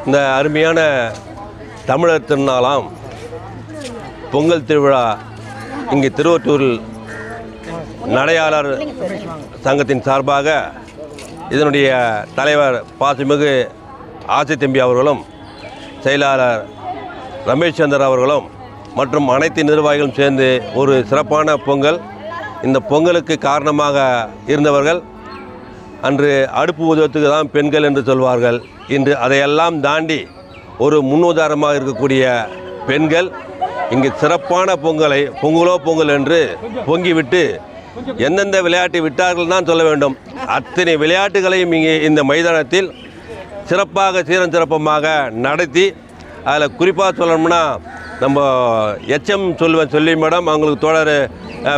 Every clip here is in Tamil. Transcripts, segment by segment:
இந்த அருமையான தமிழர் திருநாளாம் பொங்கல் திருவிழா இங்கு திருவொற்றூரில் நடையாளர் சங்கத்தின் சார்பாக இதனுடைய தலைவர் பாசிமிகு ஆசித்தம்பி அவர்களும் செயலாளர் ரமேஷ் சந்தர் அவர்களும் மற்றும் அனைத்து நிர்வாகிகளும் சேர்ந்து ஒரு சிறப்பான பொங்கல். இந்த பொங்கலுக்கு காரணமாக இருந்தவர்கள் அன்று அடுப்பு உதவத்துக்கு தான் பெண்கள் என்று சொல்வார்கள். இன்று அதையெல்லாம் தாண்டி ஒரு முன்னுதாரணமாக இருக்கக்கூடிய பெண்கள் இங்கு சிறப்பான பொங்கலை பொங்கல் என்று பொங்கிவிட்டு எந்தெந்த விளையாட்டை விட்டார்கள் தான் சொல்ல வேண்டும். அத்தனை விளையாட்டுகளையும் இங்கே இந்த மைதானத்தில் சிறப்பாக சீரம் சிறப்பமாக நடத்தி அதில் குறிப்பாக சொல்லணும்னா நம்ம எச்எம் சொல்லி மேடம், அவங்களுக்கு தோழர்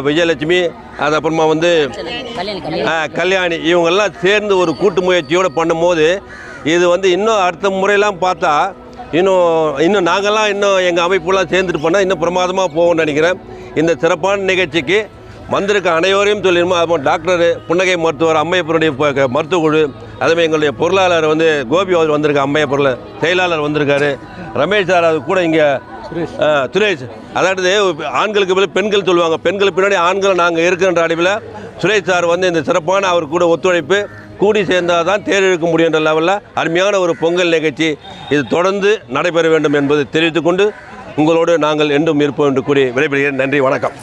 விஜயலட்சுமி, அது அப்புறமா கல்யாணி, இவங்கெல்லாம் சேர்ந்து ஒரு கூட்டு முயற்சியோடு பண்ணும்போது இது இன்னும் அடுத்த முறையெல்லாம் பார்த்தா இன்னும் நாங்கள்லாம் எங்கள் அமைப்புலாம் சேர்ந்துட்டு பண்ணால் இன்னும் பிரமாதமாக போகும்னு நினைக்கிறேன். இந்த சிறப்பான நிகழ்ச்சிக்கு வந்திருக்க அனைவரையும் சொல்லிடுமோ. அது டாக்டர் புன்னகை மருத்துவர் அம்மையப்பருடைய மருத்துவக்குழு, அதுமாதிரி எங்களுடைய பொருளாளர் கோபி அவர் வந்திருக்க, அம்மையப்பொருள் செயலாளர் வந்திருக்காரு, ரமேஷ் சார், அது கூட இங்கே சுரேஷ். அதாவது ஆண்களுக்கு மேலே பெண்கள் சொல்லுவாங்க, பெண்களுக்கு பின்னாடி ஆண்கள் நாங்கள் இருக்கிறன்ற அடிவில் சுரேஷ் சார் இந்த சிறப்பான அவர் கூட ஒத்துழைப்பு கூடி சேர்ந்தால் தான் தேர் இழுக்க முடியுன்ற லெவலில் அருமையான ஒரு பொங்கல் நிகழ்ச்சி இது தொடர்ந்து நடைபெற வேண்டும் என்பதை தெரிவித்துக்கொண்டு உங்களோடு நாங்கள் என்றும் இருப்போம் என்று கூறி விடைபெறுகிறேன். நன்றி, வணக்கம்.